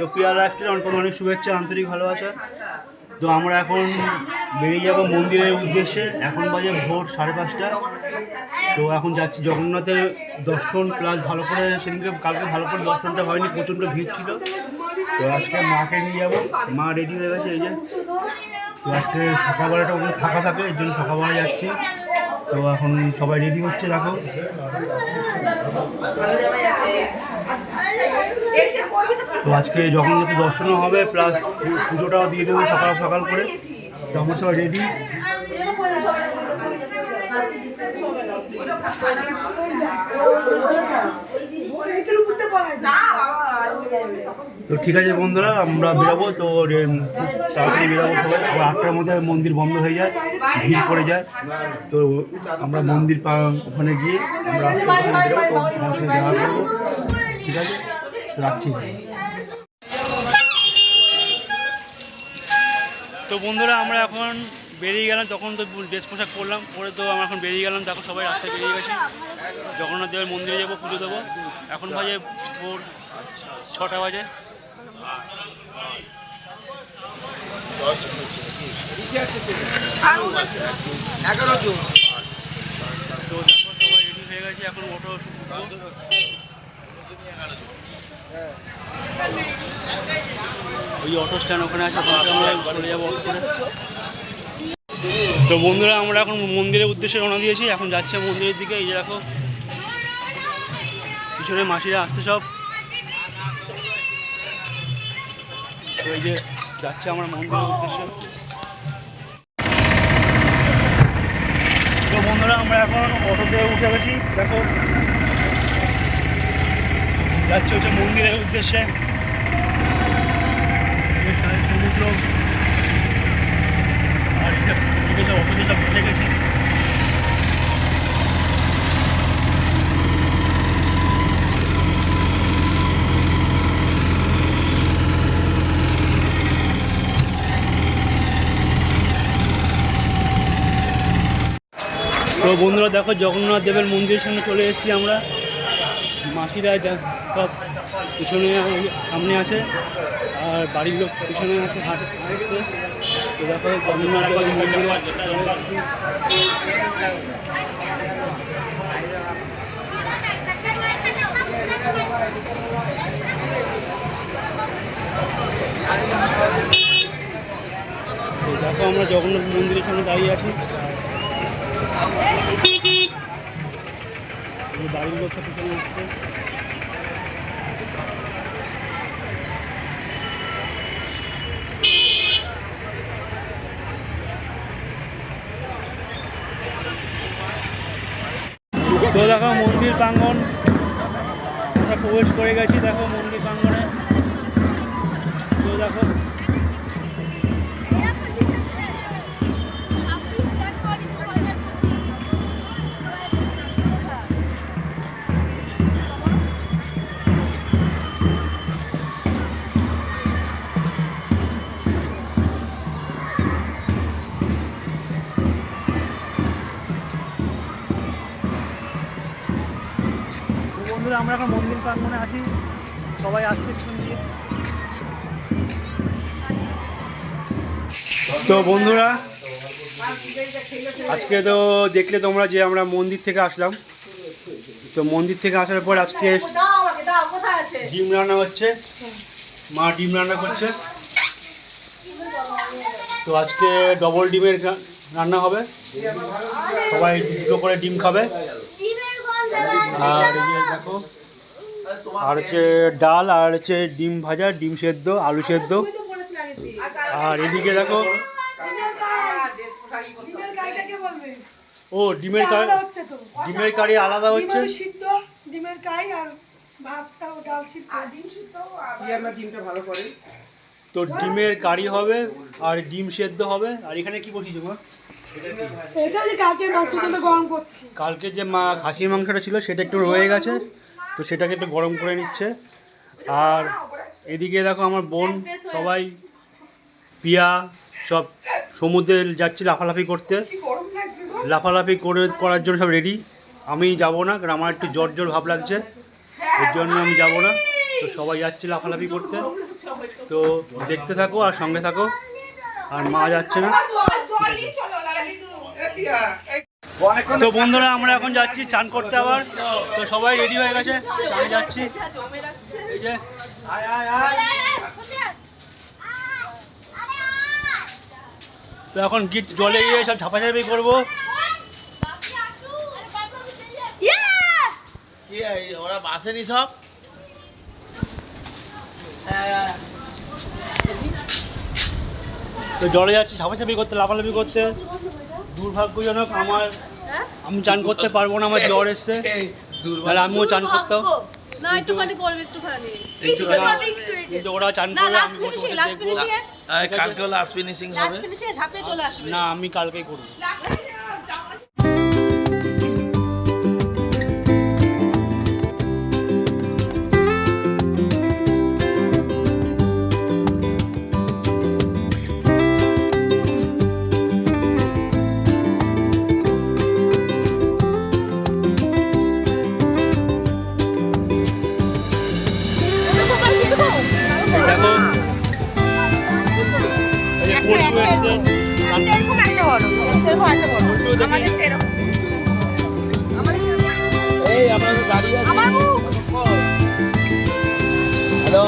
তো প্রিয়া লাইফস্টাইল অনেক অনেক শুভেচ্ছা, আন্তরিক ভালোবাসা। তো আমরা এখন বেরিয়ে যাব মন্দিরের উদ্দেশ্যে। এখন বাজে ভোর 5:30। তো এখন যাচ্ছি জগন্নাথের দর্শন প্লাস ভালো করে, সেদিনকে কালকে ভালো করে দর্শনটা হয়নি, প্রচণ্ড ভিড় ছিল। তো আজকে মাকে নিয়ে যাবো, মা রেডি হয়ে গেছে এই যে। তো আজকে সকালবেলাটা ওখানে ফাঁকা থাকে, এর জন্য সকালবেলা যাচ্ছি। তো এখন সবাই রেডি হচ্ছে, দেখো। তো আজকে জগন্নাথের দর্শনও হবে প্লাস পুজোটাও দিয়ে দেবো সকাল সকাল করে। তো আমরা সবাই রেডি। তো ঠিক আছে বন্ধুরা, আমরা বেরোবো। তো তাড়াতাড়ি বেরোবো সবাই। 8টার মধ্যে মন্দির বন্ধ হয়ে যায়, ভিড় পড়ে যায়। তো আমরা মন্দির ওখানে গিয়ে আমরা বেরোবো। তো আমার সঙ্গে দেখা করবো, ঠিক আছে? তো রাখছি। তো বন্ধুরা, আমরা এখন বেরিয়ে গেলাম। তখন তো ড্রেস পোশাক পরলাম, পরে তো আমরা এখন বেরিয়ে গেলাম। দেখো সবাই রাস্তায় বেরিয়ে গেছি, জগন্নাথ দেবের মন্দিরে যাবো, পুজো দেবো। এখন বাজে ভোর 6টা বাজে। তো দেখো সবাই রেডি হয়ে গেছে, এখন অটো ওই অটো স্ট্যান্ড ওখানে আছে, আমরা চলে যাবো অটো করে। তো বন্ধুরা, আমরা এখন মন্দিরের উদ্দেশ্যে রওনা দিয়েছি, এখন যাচ্ছে মন্দিরের দিকে। এই যে দেখো পিছনে মাসিরা আসছে সব। তো এই যে যাচ্ছে আমরা মন্দিরের উদ্দেশ্যে। তো বন্ধুরা, আমরা এখন অটোতে উঠে গেছি, দেখো যাচ্ছে হচ্ছে মন্দিরের উদ্দেশ্যে। সমুদ্র আর এটা অটোতে সব উঠে গেছি। তো বন্ধুরা দেখো, জগন্নাথ দেবের মন্দিরের সামনে চলে এসেছি আমরা। মাসিরা সব পিছনে সামনে আছে, আর বাড়ির লোক পিছনে আছে, হাঁটছে। তো দেখো জগন্নাথ দেবের মন্দিরে তো দেখো আমরা জগন্নাথ মন্দিরের সামনে দাঁড়িয়ে আছি। বাড়ির লোক সব পিছনে আসছে। তো দেখো মন্দির প্রাঙ্গণ, আমরা প্রবেশ করে গেছি। দেখো মন্দির প্রাঙ্গণে, তো দেখো বন্ধুরা, আমরা এখন মন্দির প্রাঙ্গণে আছি, সবাই আসছে পিছন দিয়ে। তো বন্ধুরা, আজকে তো দেখলে তোমরা যে আমরা মন্দির থেকে আসলাম। তো মন্দির থেকে আসার পর আজকে ডিম রান্না হচ্ছে, মা ডিম রান্না করছে। তো আজকে ডবল ডিমের রান্না হবে, সবাই দুটো করে ডিম খাবে। আর এই যে দেখো, আর হচ্ছে ডাল, আর হচ্ছে ডিম ভাজা, ডিম সেদ্ধ, আলু সেদ্ধ। আর এদিকে দেখো, ও ডিমের কারি আলাদা হচ্ছে। তো ডিমের কারি হবে আর ডিম সেদ্ধ হবে। আর এখানে কি বসিয়েছো মা? কালকে যে খাসির মাংসটা ছিল সেটা একটু রয়ে গেছে, তো সেটাকে একটু গরম করে নিচ্ছে। আর এদিকে দেখো আমার বোন, সবাই পিয়া সব সমুদ্রে যাচ্ছে লাফালাফি করতে, লাফালাফি করার জন্য সব রেডি। আমি যাব না, কারণ আমার একটু জ্বর ভাব লাগছে, এর জন্য আমি যাব না। তো সবাই যাচ্ছে লাফালাফি করতে, তো দেখতে থাকো আর সঙ্গে থাকো। আর মা যাচ্ছে না। তো বন্ধুরা আমরা এখন যাচ্ছি চান করতে আবার। তো সবাই রেডি হয়ে গেছে, আমি যাচ্ছি। এই যে তো এখন গিট জলে গিয়ে সব ঝাপাঝাপি করবো। ওরা বাসেনি সব। তো জলে যাচ্ছি ঝাপাঝাপি করতে, লাফালাফি করতে। দুর্ভাগ্যজনক আমি চান করতে পারবো না, আমার জ্বর এসছে, তাহলে আমিও চান করতাম। কিন্তু ওরা চান করবে, আমি দেখবো। কালকে লাস্ট ফিনিশিং হবে না, আমি কালকেই করবো। এই আমরা তো দাঁড়িয়ে আছি। হ্যালো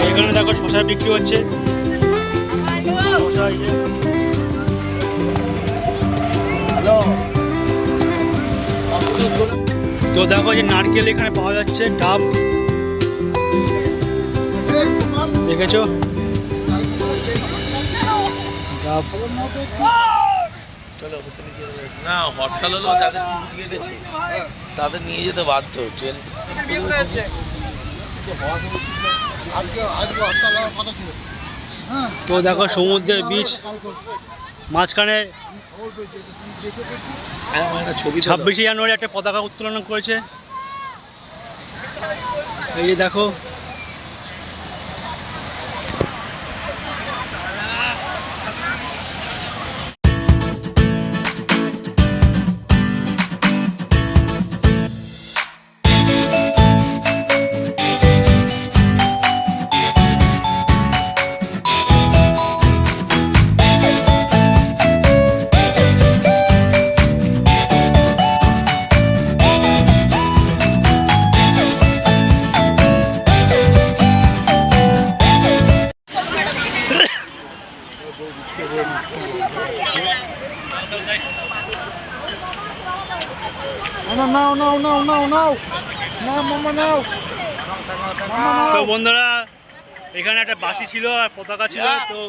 এখানে দেখো শসা বিক্রি হচ্ছে। তো দেখো যে নারকেল এখানে পাওয়া যাচ্ছে, ডাব দেখেছো, ডাব। চলো না, হরতাল হলো যাদের টিকিট কেটেছে তাদের নিয়ে যেতে বাধ্য ট্রেন। তো দেখো সমুদ্রের বীচ মাঝখানে 26শে জানুয়ারি একটা পতাকা উত্তোলন করেছে। এই যে দেখো তো বন্ধুরা এখানে একটা বাঁশি ছিল আর পতাকা ছিল। তো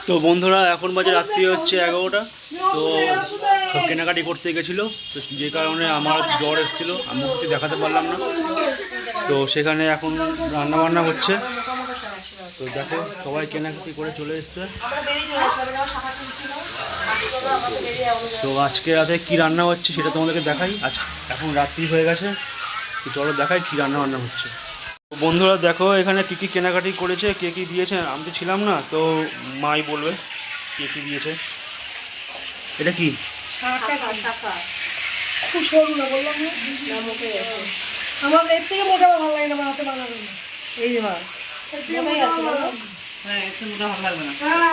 তো বন্ধুরা এখন বাজে রাত্রি হচ্ছে 11টা। তো সব কেনাকাটি করতে গেছিলো, তো যে কারণে আমার জ্বর এসেছিলো, আমি কিছু দেখাতে পারলাম না। তো সেখানে এখন রান্না বান্না হচ্ছে। তো দেখো সবাই কেনাকাটি করে চলে এসছে। তো আজকে রাতে কী রান্না হচ্ছে সেটা তোমাদেরকে দেখাই। এখন রাত্রি হয়ে গেছে, তো চলো দেখাই কী রান্না বান্না হচ্ছে। বন্ধুরা দেখো এখানে কী কী কেনাকাটি করেছে, কে কী দিয়েছে। আমি তো ছিলাম না, তো মাই বলবে কে কী দিয়েছে। এটা কি? আমার এর থেকে মোটা ভালো লাগে না, আমার হাতে বানানো এই যে ভাই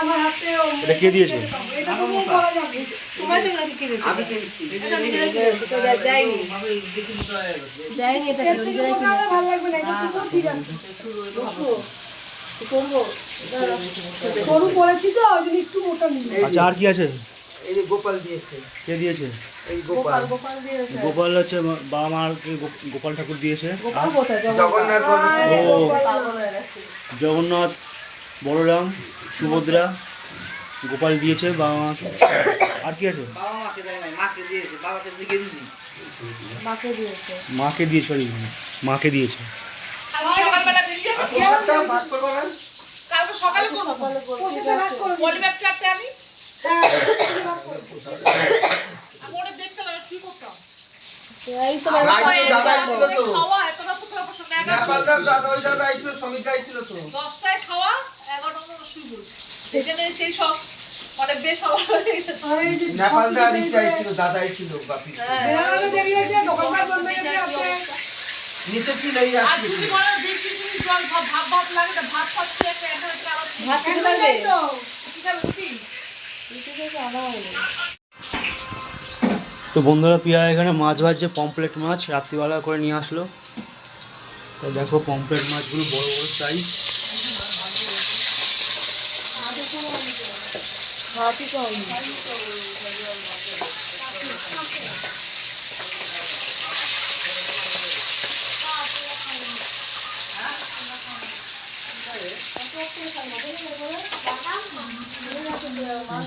আমার হাতে এটা কে দিয়েছে? এটা তো বলা যাবে তোমায় তো লাগে কি দিয়েছে দেয়নি এটা অরিজিনাল কি ভালো লাগবে না, এটা পুরো ঠিক আছে করবো সরু করেছি তো ওই জন্য একটু মোটা নিয়ে। আচ্ছা আর কি আছে? এই যে গোপাল দিয়েছে, কে দিয়েছে? এই গোপাল গোপাল দিয়েছে, গোপাল হচ্ছে বাবা মাকে গোপাল ঠাকুর দিয়েছে। গোপাল কোথায় জগন্নাথ বাবু ও জগন্নাথ, বলরাম, সুভদ্রা, গোপাল দিয়েছে বাবা মাকে। আর কি আছে? বাবা মাকে দেয় নাই, মাকে দিয়েছে, বাবাকে দিকে দিনি। মাকে দিয়েছে, মাকে দিয়েছে, সরি মাকে দিয়েছে। সকালবেলা বেরিয়ে একটা ভাত করব না, কালকে সকালে বসে ভাত করব, পলি ব্যাগ চারটে আনি। হ্যাঁ আমি ওটা দেখতে লাগে কি করতাম এই তো দাদা ছিল তো, খাওয়া এতটা তো খাওয়া পছন্দ না, নেপালদার দাদা ওই দাদা ছিল, শ্রমিক ছিল তো। 10টায় খাওয়া 11টার মধ্যে শুরু সেখানে সেই সব অনেক বেশ আবার হয়ে গেছে। নেপালদার ইচ্ছাই ছিল, দাদাই ছিল বাপি। বেলাবেলা দেরি হয়েছে, দোকানদার বন্ধ হয়ে গেছে আপনি নিচে ছিল এই আর আসছে। যদি বলো বেশি বেশি জল ভাত ভাত লাগে না, ভাত ভাত খেয়ে একটা একটা আরো ভাত খেতে পারবে তো ঠিক আছে বুঝি ঠিক আছে আনা হলো। তো বন্ধুরা পিয়া এখানে মাছ ভাজছে, পমপ্লেট মাছ রাত্রিবেলা করে নিয়ে আসলো। তো দেখো পমপ্লেট মাছগুলো বড় বড় সাইজ। ভাতই কম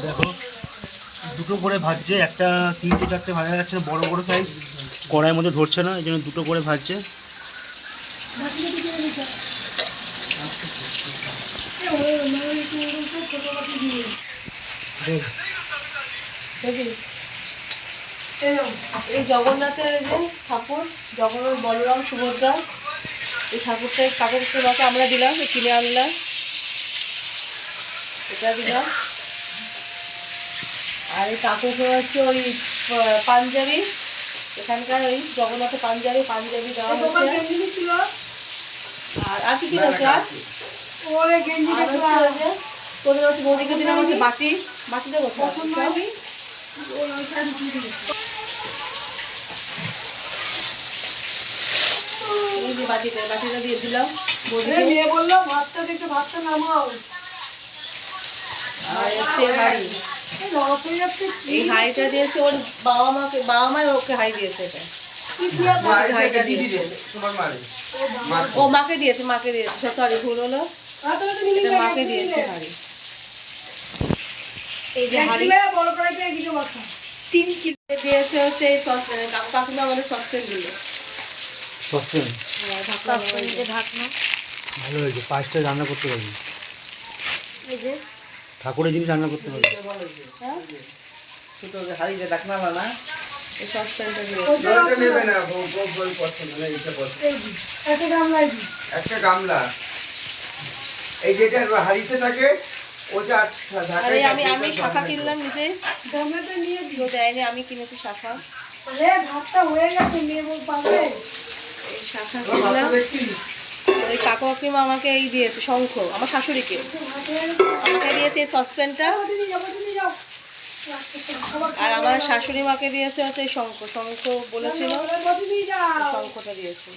দেখো দুটো করে ভাজছে, একটা 3টে 4টে ভাজা যাচ্ছে না, বড় বড় সাইজ কড়াইয়ের মধ্যে ধরছে না, এই জন্য দুটো করে ভাজছে। এই জগন্নাথের যে ঠাকুর, জগন্নাথ বলরাম সুভদ্রা, এই ঠাকুরটাই কাগজের মাকে আমরা দিলাম, কিনে আনলাম, এটা দিলাম। আর এই কাকুকে হচ্ছে ওই পাঞ্জাবি, এখানকার ওই জগন্নাথের পাঞ্জাবি দেওয়া হচ্ছে। আর কি কিনেছে? আর হচ্ছে যে তোদের হচ্ছে বৌদিকে দিলাম হচ্ছে বাটিটা কোথায়? এই যে বাটিটা দিয়ে দিলাম বৌদিকে। বললো ভাতটা দেখে ভাতটা নামাও। আর হচ্ছে হাঁড়ি, এই হাঁড়িটা দিয়েছে ওর বাবা মা ওকে হাঁড়ি দিয়েছে। এটা হাঁড়িটা দিয়েছে ও মাকে দিয়েছে সরি ভুল হলো, এটা মাকে দিয়েছে হাঁড়ি। এই যে হাঁড়ি 3 কিলো দিয়েছে হচ্ছে এই সসপ্যানে, কাকিমা আমাদের সসপ্যান দিল। সসপ্যান ঢাকনা ভালো হয়েছে, 5টা রান্না করতে পারবি, এই যে ঠাকুরের জিনিস রান্না করতে পারবি। হ্যাঁ ছোট হাড়িতে ডাকনা বানা, এই সসপ্যানটা জলটা নেবে না, বল পছন্দ না, এটা পছন্দ। একটা গামলা, এই যেটা হাড়িতে থাকে ওটা আরে আমি শাখা কিনলাম নিজে, গামলাটা নিয়ে দিও দেয়নি, আমি কিনেছি শাখা। আরে ভাতটা হয়ে গেছে নিয়ে পারবে। এই শাখা কিনলাম। ওই কাকিমা আমাকে এই দিয়েছে শঙ্খ, আমার শাশুড়িকে আমাকে দিয়েছে এই সসপ্যানটা, আর আমার শাশুড়ি মাকে দিয়েছে হচ্ছে এই শঙ্খ বলেছিল, শঙ্খটা দিয়েছে।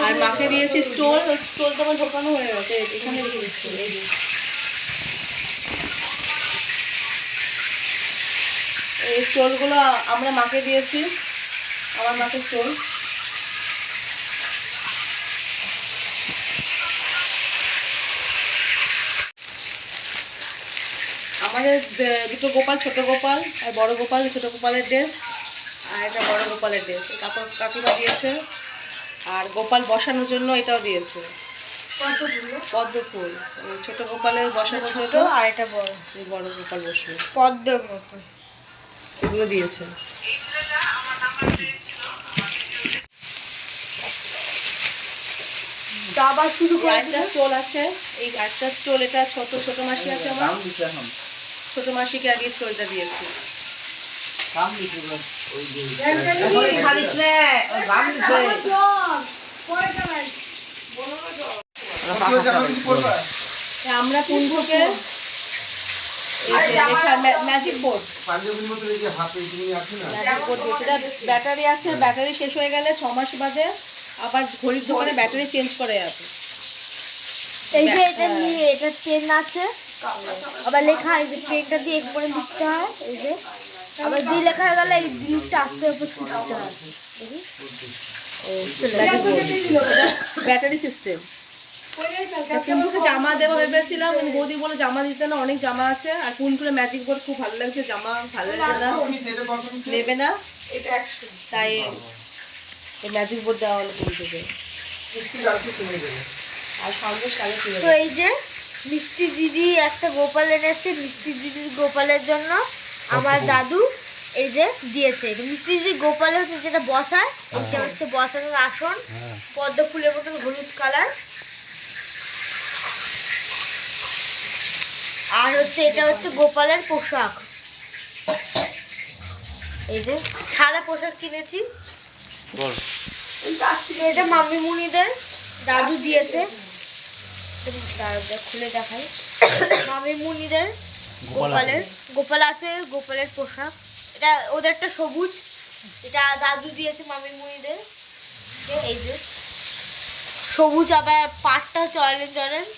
আর মাকে দিয়েছি স্টোলটা আমার ঢোকানো হয়ে গেছে, এখানে রেখে দিচ্ছি। এই স্টোলগুলো আমরা মাকে দিয়েছি, আমার মাকে স্টোল। আমাদের দুটো গোপাল, ছোট গোপাল আর বড় গোপাল। ছোট গোপালের ড্রেস আর এটা বড় গোপালের ড্রেস কাকিমা দিয়েছে। আর গোপাল বসানোর জন্য এটাও দিয়েছে পদ্ম ফুল। ছোট গোপালের বসানোর জন্য আর এটা বড় গোপাল বসবে পদ্মের মতো, এগুলো দিয়েছে। আবার শুরু করে একটা স্টোল আছে, এই একটা স্টোল, এটা ছোট মাসি আছে আমার, ছোট মাসিকে আগে স্টোলটা দিয়েছি। আমরা পুঞ্জকে ম্যাজিক বোর্ড ব্যাটারি আছে, ব্যাটারি শেষ হয়ে গেলে 6 মাস বাদে আবার ঘড়ির দোকানে ব্যাটারি চেঞ্জ করে যাবে। এই যে এটা নিয়ে এটা পেন আছে, আবার লেখা এই যে পেনটা দিয়ে একবারে লিখতে হয়, এই যে আবার যে লেখা হয়ে গেলে এই ডিলিটটা আস্তে উপর টিপতে হয়। Battery system. কুনকুকে জামা দেওয়া ভেবেছিলাম, বৌদি বলে জামা দিতে না, অনেক জামা আছে। আর কুনকুরে ম্যাজিক বোর্ড খুব ভালো লাগছে, জামা ভালো লাগে না, নেবে না, তাই এই ম্যাজিক বোর্ড দেওয়া হলো কুনকুকে। আর সঙ্গে সাথে তো এই যে মিষ্টি দিদি একটা গোপাল এনেছে, মিষ্টি দিদির গোপালের জন্য আমার দাদু এই যে দিয়েছে। এটা মিষ্টি দিদি গোপালে হচ্ছে যেটা বসায়, এটা হচ্ছে বসানোর আসন, পদ্ম ফুলের মতন হলুদ কালার। আর হচ্ছে এটা হচ্ছে গোপালের পোশাক, এই যে সাদা পোশাক কিনেছি। এটা মাম্মি মুনিদের দাদু দিয়েছে, খুলে দেখাই। মাম্মি মুনিদের গোপাল আছে, গোপালের পোশাক। এটা ওদেরটা সবুজ, এটা দাদু দিয়েছে মাম্মি মুনিদের। এই যে সবুজ, আবার পাটটা হচ্ছে অরেঞ্জ অরেঞ্জ।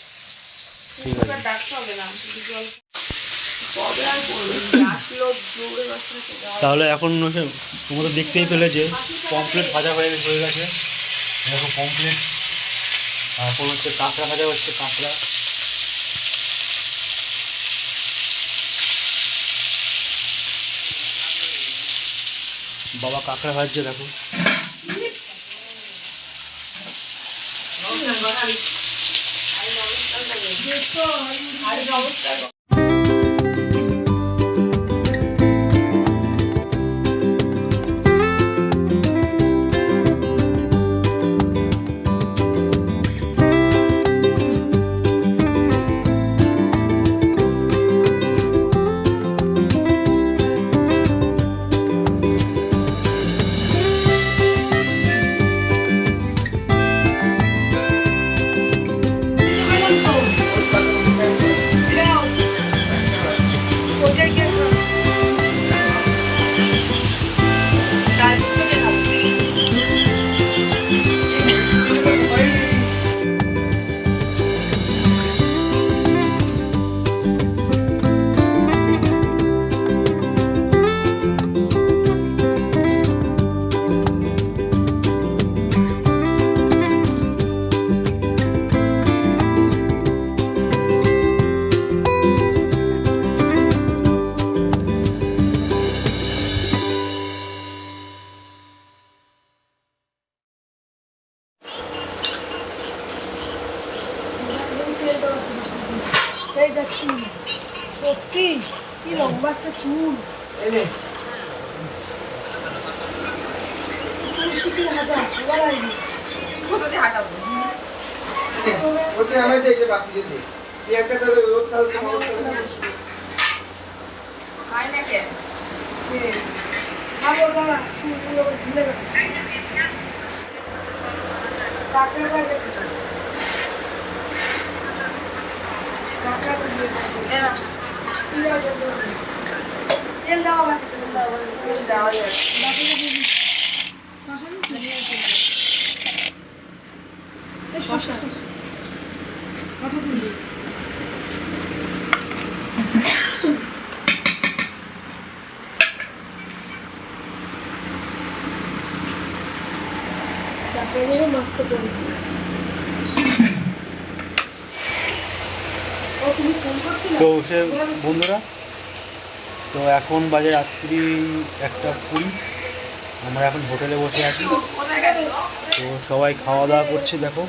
তাহলে এখন তোমরা দেখতেই পেলে যে কমপ্লিট ভাজা হয়ে গেছে। দেখো কমপ্লিট। এখন হচ্ছে কাঁকড়া ভাজা হচ্ছে, কাঁকড়া। বাবা কাঁকড়া ভাজছে, দেখো। সত্যি কি লম্বা একটা চুল, চুল শিখিয়ে হাঁটা হাঁটাবো। ওকে আমায় দেখে বাকি যদি একটা তাহলে ওর তাহলে খাই না কেন? ভালো দাঁড়া, চুলগুলো ভুলে গেল। কাকের বাইরে তেল দেওয়া বাকি, তেল দেওয়া যায়। শশা মস্ত করে। তো সে বন্ধুরা তো এখন বাজে রাত্রি 1:20। আমরা এখন হোটেলে বসে আছি। তো সবাই খাওয়া দাওয়া করছে দেখো।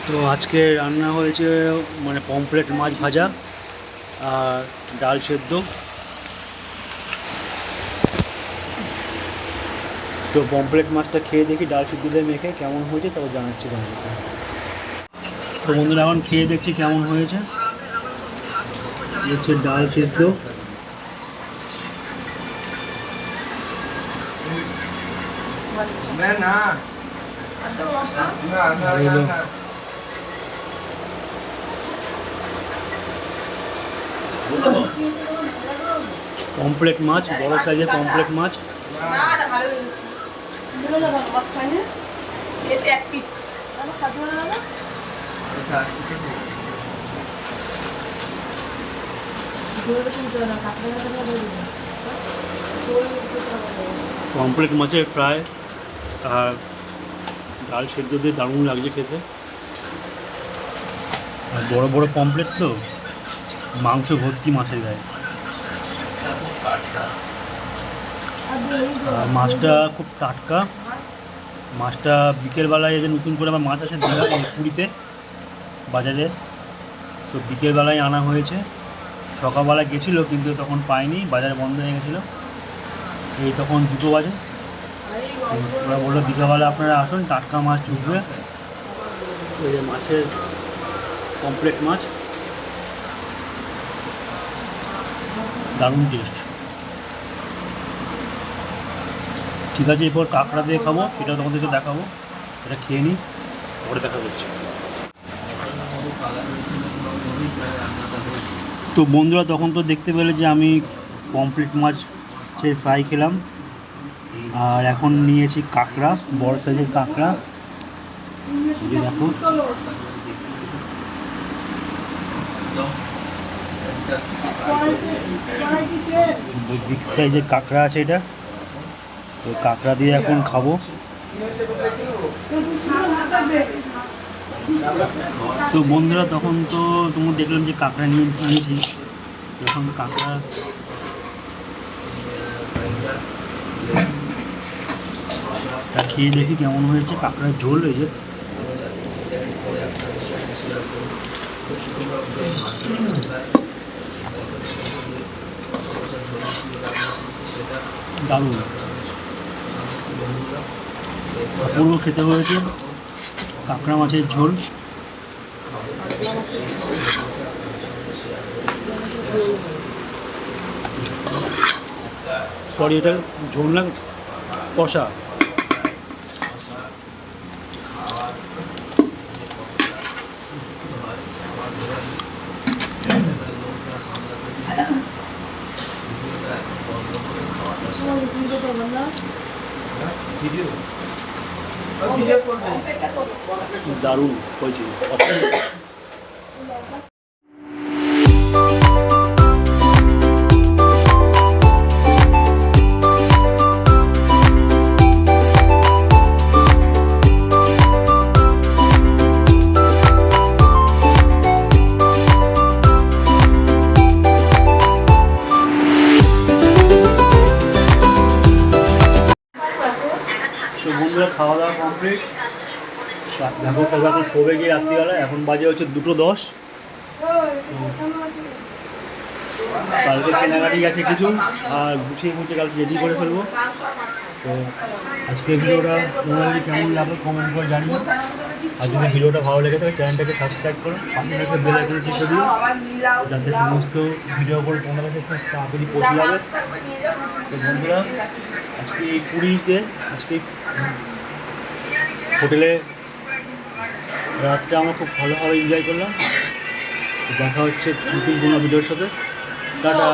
তো আজকে রান্না হয়েছে মানে পমফ্রেট মাছ ভাজা আর ডাল সেদ্ধ। তো পমফ্রেট মাছটা খেয়ে দেখি ডাল সেদ্ধ দিয়ে মেখে কেমন হয়েছে তাও জানাচ্ছি তোমাদেরকে। তো বন্ধুরা এখন খেয়ে দেখছি কেমন হয়েছে। হচ্ছে ডাল সেদ্ধ, না না পমফ্রেট মাছ, বড় সাইজের পমফ্রেট মাছ। পমফ্রেট মাছের ফ্রাই আর ডাল সেদ্ধ দিয়ে দারুণ লাগছে খেতে। আর বড় বড় পমফ্রেট তো মাংস ভর্তি মাছের গায়ে। আর মাছটা খুব টাটকা। মাছটা বিকেলবেলায় এদের নতুন করে আবার মাছ আছে পুরীতে বাজারে, তো বিকেলবেলায় আনা হয়েছে। সকালবেলায় গেছিলো কিন্তু তখন পাইনি, বাজারে বন্ধ হয়ে গেছিলো। এই তখন 2টো বাজে। ওরা বললো বিকেলবেলা আপনারা আসুন, টাটকা মাছ ঢুকবে। ওই যে মাছের পমফ্রেট মাছ, দারুণ টেস্ট। ঠিক আছে, এরপর কাঁকড়া দিয়ে খাবো, সেটা তোমাদেরকে দেখাবো। এটা খেয়ে নিই, পরে দেখা করছি। তো বন্ধুরা তখন তো দেখতে পেলে যে আমি পমফ্রেট মাছের ফ্রাই খেলাম, আর এখন নিয়েছি কাঁকড়া, বড় সাইজের কাঁকড়া। এই যে দেখো, বিগ সাইজের কাঁকড়া আছে এটা। তো কাঁকড়া দিয়ে এখন খাবো। তো বন্ধুরা তখন তো তোমরা দেখলাম যে কাঁকড়া নিয়েছি। যখন কাঁকড়া খেয়ে দেখি কেমন হয়েছে। কাঁকড়ার ঝোল, এই যে দারুণ অপূর্ব খেতে হয়েছে। কাঁকড়া মাছের ঝোল। সরি, এটা ঝোল না, কষা। দারুণ হয়েছে। তো বন্ধুরা খাওয়া দাওয়া কমপ্লিট। দেখো সব এখন শোবে গিয়ে রাত্রিবেলা। এখন বাজে হচ্ছে 2:10। কালকে কেনাকাটি আছে কিছু, আর গুছিয়ে কালকে রেডি করে ফেলবো। তো আজকে ভিডিওটা তোমাদের কেমন লাগলো কমেন্ট করে জানিও। আর যদি ভিডিওটা ভালো লেগে থাকে চ্যানেলটাকে সাবস্ক্রাইব করো, পাশে একটা বেল আইকন চেপে দিও, যাতে সমস্ত ভিডিও করে তোমাদের কাছে তাড়াতাড়ি পৌঁছে যাবে। তো বন্ধুরা আজকে এই পুরীতে হোটেলে রাতটা আমরা খুব ভালোভাবে এনজয় করলাম। দেখা হচ্ছে নতুন কোনো ভিডিওর সাথে। টাটা।